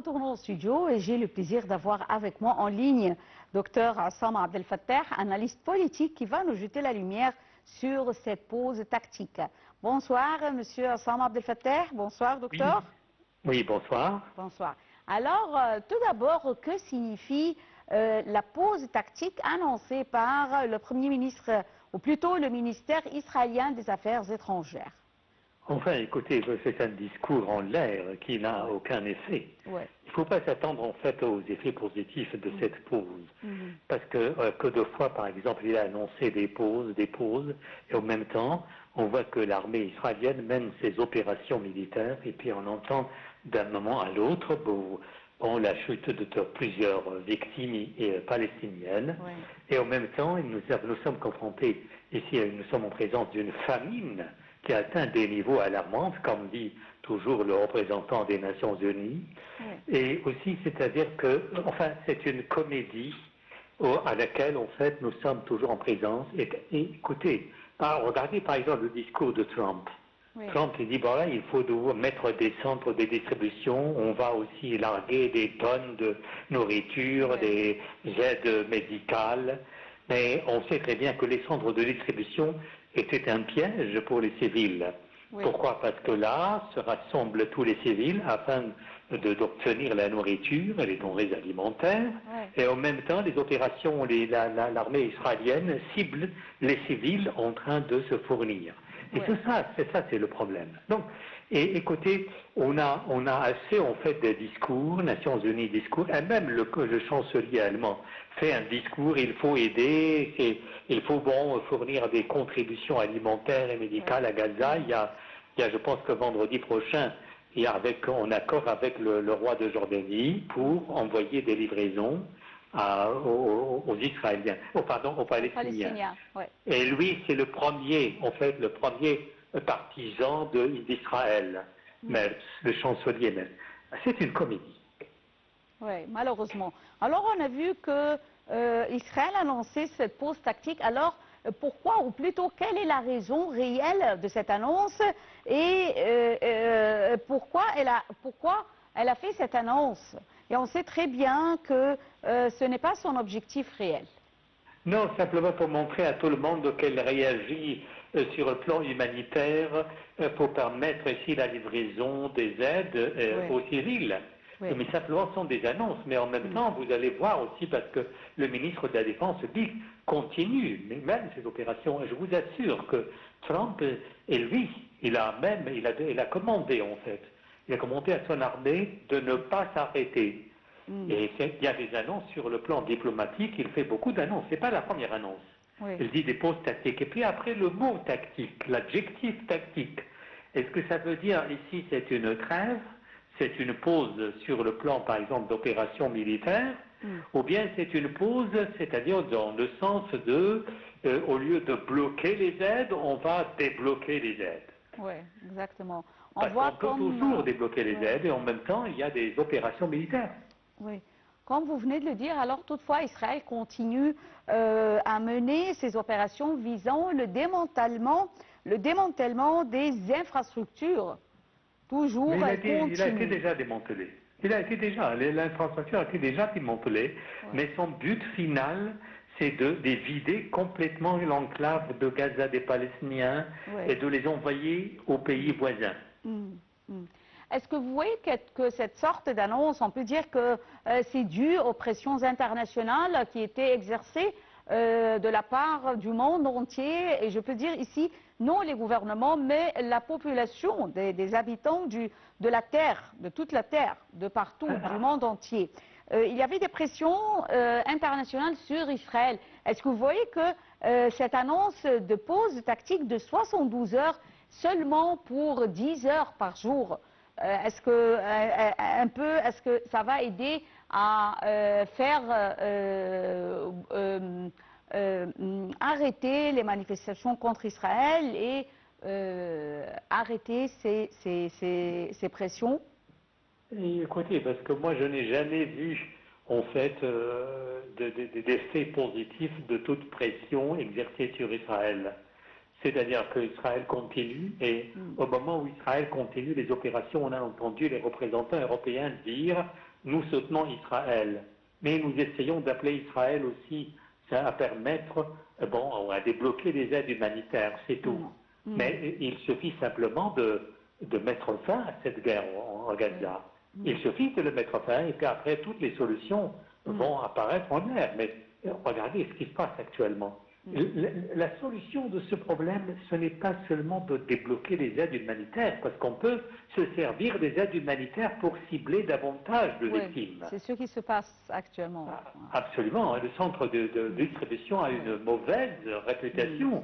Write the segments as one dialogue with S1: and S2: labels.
S1: retournons au studio et j'ai le plaisir d'avoir avec moi en ligne Dr Assam Abdel Fattah, analyste politique qui va nous jeter la lumière sur cette pause tactique. Bonsoir Monsieur Assam Abdel Fattah, bonsoir docteur.
S2: Oui, bonsoir.
S1: Bonsoir. Alors tout d'abord, que signifie la pause tactique annoncée par le Premier ministre, ou plutôt le ministère israélien des Affaires étrangères?
S2: Enfin, écoutez, c'est un discours en l'air qui n'a aucun effet.
S1: Ouais.
S2: Il ne faut pas s'attendre en fait aux effets positifs de cette pause. Parce que de fois, par exemple, il a annoncé des pauses, et en même temps, on voit que l'armée israélienne mène ses opérations militaires, et puis on entend d'un moment à l'autre la chute de plusieurs victimes palestiniennes, et en même temps, nous sommes confrontés, ici, nous sommes en présence d'une famine qui a atteint des niveaux alarmants, comme dit toujours le représentant des Nations Unies. Et aussi, c'est-à-dire que, enfin, c'est une comédie à laquelle, en fait, nous sommes toujours en présence. Et écoutez, regardez par exemple le discours de Trump. Trump, il dit, bon là, il faut mettre des centres de distribution, on va aussi larguer des tonnes de nourriture, des aides médicales, mais on sait très bien que les centres de distribution était un piège pour les civils. Pourquoi? Parce que là se rassemblent tous les civils afin d'obtenir la nourriture et les denrées alimentaires, et en même temps les opérations, l'armée israélienne cible les civils en train de se fournir. Et c'est le problème. Donc, et écoutez, on a assez en fait de discours, Nations Unies discours, et même le chancelier allemand fait un discours, il faut aider, il faut fournir des contributions alimentaires et médicales à Gaza. Il y a, je pense que vendredi prochain, il y a en accord avec le roi de Jordanie pour envoyer des livraisons aux Israéliens, aux Palestiniens. Et lui, c'est le premier partisan d'Israël, Merz, le chancelier Merz. C'est une comédie.
S1: Oui, malheureusement. Alors, on a vu que Israël a annoncé cette pause tactique. Alors, pourquoi, ou plutôt, quelle est la raison réelle de cette annonce et pourquoi elle a fait cette annonce? Et on sait très bien que ce n'est pas son objectif réel.
S2: Non, simplement pour montrer à tout le monde qu'elle réagit sur le plan humanitaire pour permettre ici la livraison des aides aux civils. Mais simplement, ce sont des annonces. Mais en même temps, vous allez voir aussi, parce que le ministre de la Défense dit continue, mais même ces opérations. Je vous assure que Trump, et lui, il a commandé en fait. Il a commandé à son armée de ne pas s'arrêter. Et il y a des annonces sur le plan diplomatique, il fait beaucoup d'annonces. Ce n'est pas la première annonce. Il dit des pauses tactiques. Et puis après le mot tactique, l'adjectif tactique, est-ce que ça veut dire ici c'est une trêve, c'est une pause sur le plan par exemple d'opérations militaires, ou bien c'est une pause, c'est-à-dire dans le sens de, au lieu de bloquer les aides, on va débloquer les aides.
S1: Oui, exactement.
S2: Parce qu'on peut toujours débloquer les aides et en même temps il y a des opérations militaires.
S1: Oui. Comme vous venez de le dire, alors toutefois Israël continue à mener ses opérations visant le démantèlement des infrastructures. Toujours,
S2: mais il a été déjà démantelé. L'infrastructure a été déjà démantelée, mais son but final, c'est de vider complètement l'enclave de Gaza des Palestiniens et de les envoyer aux pays voisins.
S1: Est-ce que vous voyez que cette sorte d'annonce, on peut dire que c'est dû aux pressions internationales qui étaient exercées de la part du monde entier, et je peux dire ici, non les gouvernements, mais la population des habitants de la Terre, de toute la Terre, de partout, du monde entier. Il y avait des pressions internationales sur Israël. Est-ce que vous voyez que cette annonce de pause tactique de 72 heures seulement pour 10 heures par jour, est-ce que ça va aider à faire arrêter les manifestations contre Israël et arrêter ces pressions?
S2: Et écoutez, parce que moi je n'ai jamais vu en fait d'effet positif de toute pression exercée sur Israël. C'est-à-dire qu'Israël continue, et au moment où Israël continue les opérations, on a entendu les représentants européens dire nous soutenons Israël, mais nous essayons d'appeler Israël aussi à permettre, à débloquer des aides humanitaires, c'est tout. Mais il suffit simplement de mettre fin à cette guerre en Gaza. Il suffit de le mettre fin et puis après toutes les solutions vont apparaître en l'air. Mais regardez ce qui se passe actuellement. La solution de ce problème, ce n'est pas seulement de débloquer les aides humanitaires, parce qu'on peut se servir des aides humanitaires pour cibler davantage de victimes.
S1: C'est ce qui se passe actuellement.
S2: Absolument. Le centre de distribution a une mauvaise réputation.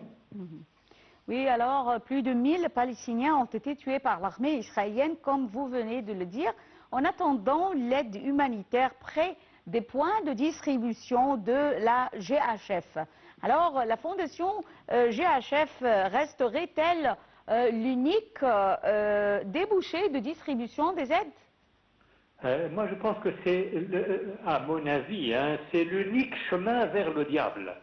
S1: Oui, alors plus de 1000 Palestiniens ont été tués par l'armée israélienne, comme vous venez de le dire, en attendant l'aide humanitaire près des points de distribution de la GHF. Alors, la fondation GHF resterait-elle l'unique débouché de distribution des aides?
S2: Moi, je pense que c'est, à mon avis, c'est l'unique chemin vers le diable,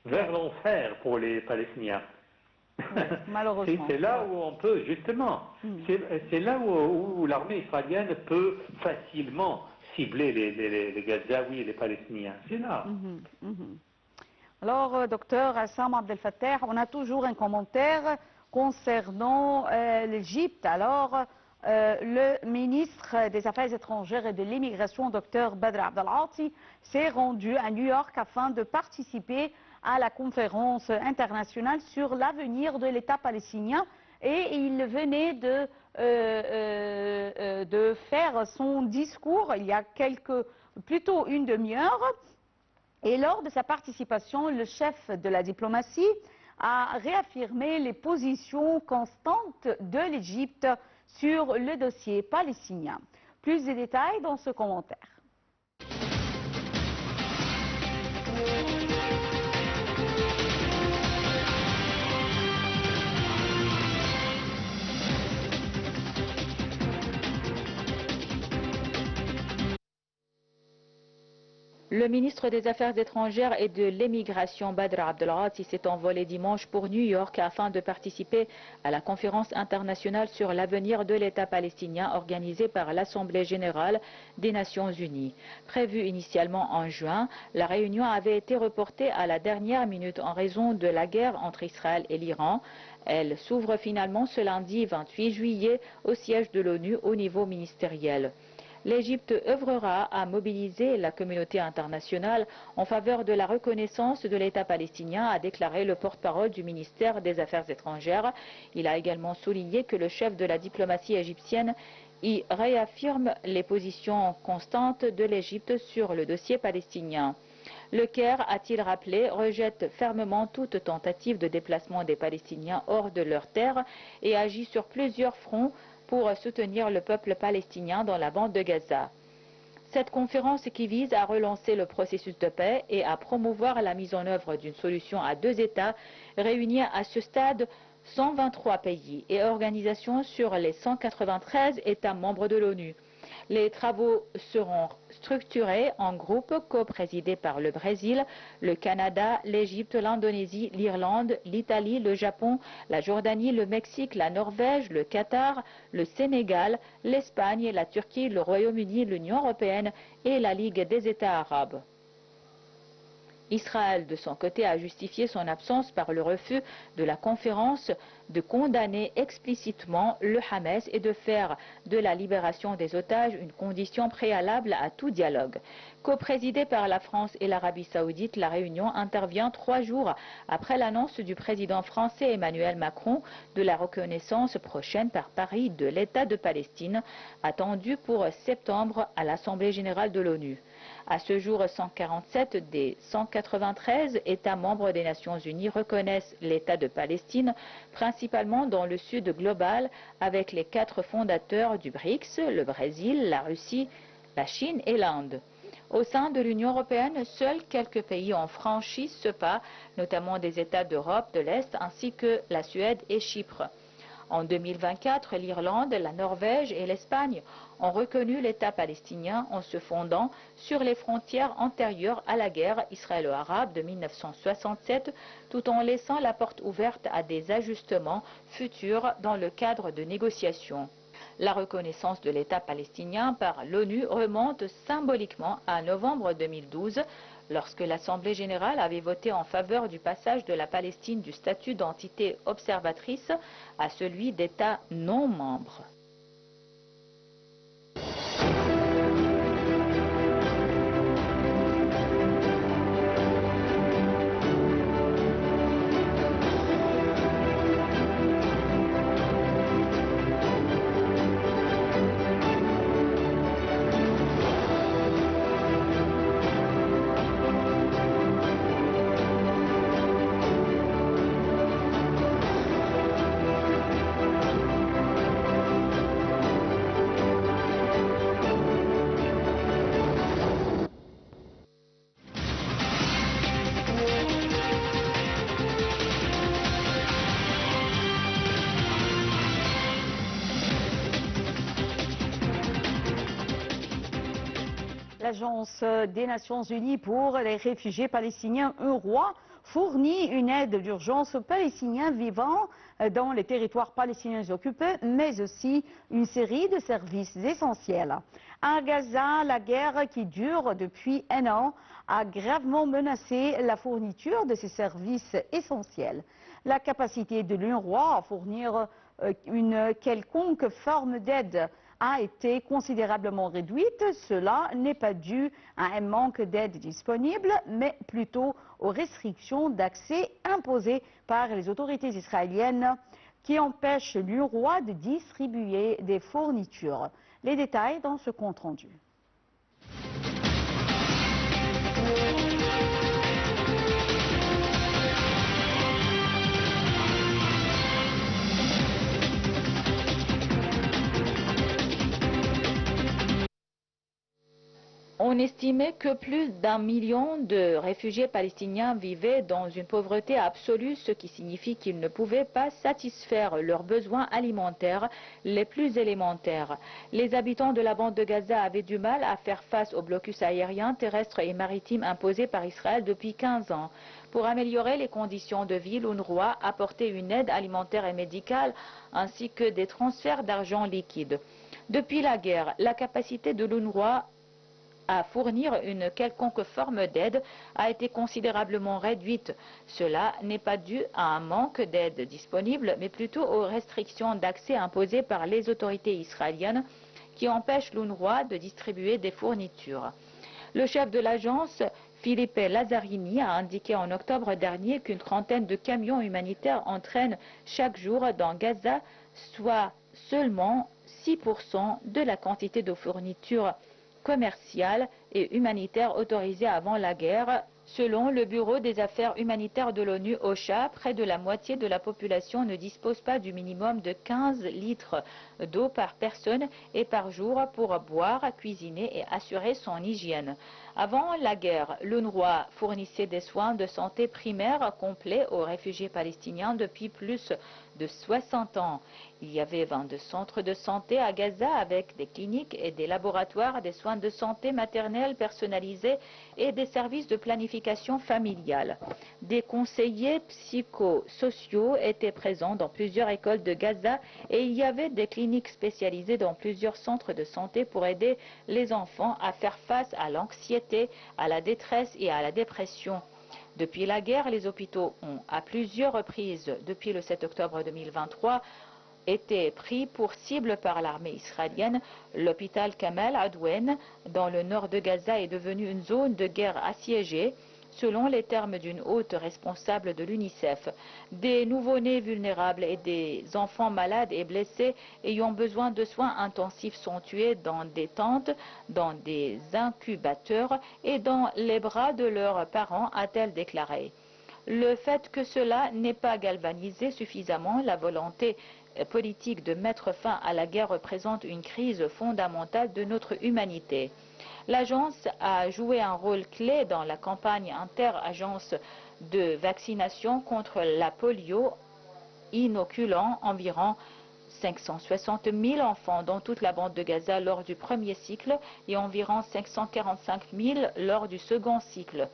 S2: vers l'enfer pour les Palestiniens.
S1: Oui, malheureusement.
S2: C'est là où on peut, justement, c'est là où l'armée israélienne peut facilement cibler les Gazaouis et les Palestiniens. C'est là.
S1: Alors, docteur Hassam Abdel Fattah, on a toujours un commentaire concernant l'Égypte. Alors, le ministre des Affaires étrangères et de l'immigration, docteur Badr Abdelati, s'est rendu à New York afin de participer à la conférence internationale sur l'avenir de l'État palestinien. Et il venait de faire son discours il y a plutôt une demi-heure. Et lors de sa participation, le chef de la diplomatie a réaffirmé les positions constantes de l'Égypte sur le dossier palestinien. Plus de détails dans ce commentaire.
S3: Le ministre des Affaires étrangères et de l'émigration Badr Abdelati s'est envolé dimanche pour New York afin de participer à la conférence internationale sur l'avenir de l'État palestinien organisée par l'Assemblée générale des Nations unies. Prévue initialement en juin, la réunion avait été reportée à la dernière minute en raison de la guerre entre Israël et l'Iran. Elle s'ouvre finalement ce lundi 28 juillet au siège de l'ONU au niveau ministériel. L'Égypte œuvrera à mobiliser la communauté internationale en faveur de la reconnaissance de l'État palestinien, a déclaré le porte-parole du ministère des Affaires étrangères. Il a également souligné que le chef de la diplomatie égyptienne y réaffirme les positions constantes de l'Égypte sur le dossier palestinien. Le Caire, a-t-il rappelé, rejette fermement toute tentative de déplacement des Palestiniens hors de leur terre et agit sur plusieurs fronts pour soutenir le peuple palestinien dans la bande de Gaza. Cette conférence qui vise à relancer le processus de paix et à promouvoir la mise en œuvre d'une solution à deux États réunit à ce stade 123 pays et organisations sur les 193 États membres de l'ONU. Les travaux seront structurés en groupes co-présidés par le Brésil, le Canada, l'Égypte, l'Indonésie, l'Irlande, l'Italie, le Japon, la Jordanie, le Mexique, la Norvège, le Qatar, le Sénégal, l'Espagne, la Turquie, le Royaume-Uni, l'Union européenne et la Ligue des États arabes. Israël, de son côté, a justifié son absence par le refus de la conférence de condamner explicitement le Hamas et de faire de la libération des otages une condition préalable à tout dialogue. Co-présidée par la France et l'Arabie saoudite, la réunion intervient 3 jours après l'annonce du président français Emmanuel Macron de la reconnaissance prochaine par Paris de l'État de Palestine, attendue pour septembre à l'Assemblée générale de l'ONU. À ce jour, 147 des 193 États membres des Nations unies reconnaissent l'État de Palestine, principalement dans le sud global, avec les 4 fondateurs du BRICS, le Brésil, la Russie, la Chine et l'Inde. Au sein de l'Union européenne, seuls quelques pays ont franchi ce pas, notamment des États d'Europe de l'Est ainsi que la Suède et Chypre. En 2024, l'Irlande, la Norvège et l'Espagne ont reconnu l'État palestinien en se fondant sur les frontières antérieures à la guerre israélo-arabe de 1967, tout en laissant la porte ouverte à des ajustements futurs dans le cadre de négociations. La reconnaissance de l'État palestinien par l'ONU remonte symboliquement à novembre 2012, lorsque l'Assemblée générale avait voté en faveur du passage de la Palestine du statut d'entité observatrice à celui d'État non membre.
S1: L'Agence des Nations Unies pour les réfugiés palestiniens, UNRWA, fournit une aide d'urgence aux Palestiniens vivant dans les territoires palestiniens occupés, mais aussi une série de services essentiels. À Gaza, la guerre qui dure depuis un an a gravement menacé la fourniture de ces services essentiels. La capacité de l'UNRWA à fournir une quelconque forme d'aide a été considérablement réduite. Cela n'est pas dû à un manque d'aide disponible, mais plutôt aux restrictions d'accès imposées par les autorités israéliennes qui empêchent l'UNRWA de distribuer des fournitures. Les détails dans ce compte-rendu.
S3: On estimait que plus d'1 million de réfugiés palestiniens vivaient dans une pauvreté absolue, ce qui signifie qu'ils ne pouvaient pas satisfaire leurs besoins alimentaires les plus élémentaires. Les habitants de la bande de Gaza avaient du mal à faire face au blocus aérien, terrestre et maritime imposé par Israël depuis 15 ans. Pour améliorer les conditions de vie, l'UNRWA apportait une aide alimentaire et médicale ainsi que des transferts d'argent liquide. Depuis la guerre, la capacité de l'UNRWA à fournir une quelconque forme d'aide a été considérablement réduite. Cela n'est pas dû à un manque d'aide disponible, mais plutôt aux restrictions d'accès imposées par les autorités israéliennes qui empêchent l'UNRWA de distribuer des fournitures. Le chef de l'agence, Philippe Lazzarini, a indiqué en octobre dernier qu'une trentaine de camions humanitaires entraînent chaque jour dans Gaza, soit seulement 6% de la quantité de fournitures commerciales et humanitaires autorisées avant la guerre. Selon le Bureau des affaires humanitaires de l'ONU, OCHA, près de la moitié de la population ne dispose pas du minimum de 15 litres d'eau par personne et par jour pour boire, cuisiner et assurer son hygiène. Avant la guerre, l'UNRWA fournissait des soins de santé primaires complets aux réfugiés palestiniens depuis plus de 60 ans. Il y avait 22 centres de santé à Gaza avec des cliniques et des laboratoires, des soins de santé maternelle personnalisés et des services de planification familiale. Des conseillers psychosociaux étaient présents dans plusieurs écoles de Gaza et il y avait des cliniques spécialisées dans plusieurs centres de santé pour aider les enfants à faire face à l'anxiété, à la détresse et à la dépression. Depuis la guerre, les hôpitaux ont, à plusieurs reprises, depuis le 7 octobre 2023, été pris pour cible par l'armée israélienne. L'hôpital Kamal Adwen, dans le nord de Gaza, est devenu une zone de guerre assiégée, selon les termes d'une haute responsable de l'UNICEF. Des nouveau-nés vulnérables et des enfants malades et blessés ayant besoin de soins intensifs sont tués dans des tentes, dans des incubateurs et dans les bras de leurs parents, a-t-elle déclaré. Le fait que cela n'ait pas galvanisé suffisamment la volonté politique de mettre fin à la guerre représente une crise fondamentale de notre humanité. L'agence a joué un rôle clé dans la campagne inter-agence de vaccination contre la polio, inoculant environ 560 000 enfants dans toute la bande de Gaza lors du premier cycle et environ 545 000 lors du second cycle.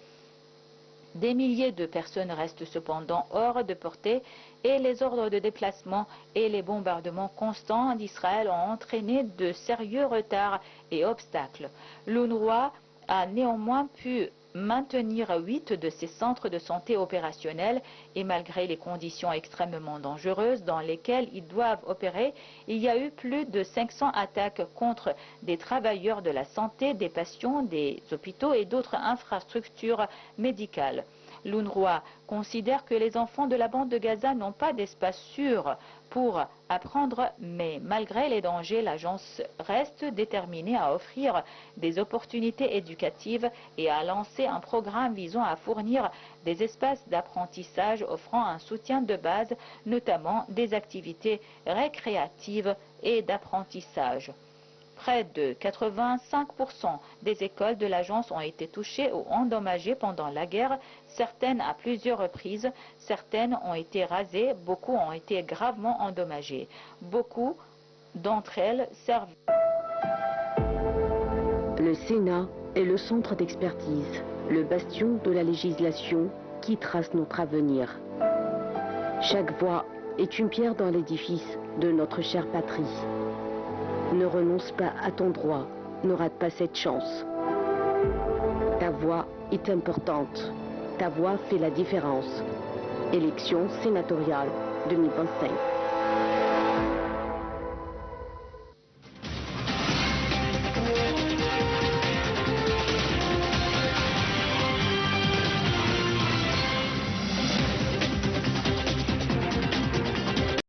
S3: Des milliers de personnes restent cependant hors de portée et les ordres de déplacement et les bombardements constants d'Israël ont entraîné de sérieux retards et obstacles. L'UNRWA a néanmoins pu maintenir 8 de ces centres de santé opérationnels et malgré les conditions extrêmement dangereuses dans lesquelles ils doivent opérer, il y a eu plus de 500 attaques contre des travailleurs de la santé, des patients, des hôpitaux et d'autres infrastructures médicales. L'UNRWA considère que les enfants de la bande de Gaza n'ont pas d'espace sûr pour apprendre, mais malgré les dangers, l'agence reste déterminée à offrir des opportunités éducatives et à lancer un programme visant à fournir des espaces d'apprentissage offrant un soutien de base, notamment des activités récréatives et d'apprentissage. Près de 85% des écoles de l'agence ont été touchées ou endommagées pendant la guerre, certaines à plusieurs reprises, certaines ont été rasées, beaucoup ont été gravement endommagées. Beaucoup d'entre elles servent.
S4: Le Sénat est le centre d'expertise, le bastion de la législation qui trace notre avenir. Chaque voix est une pierre dans l'édifice de notre chère patrie. Ne renonce pas à ton droit, ne rate pas cette chance. Ta voix est importante, ta voix fait la différence. Élection sénatoriale 2025.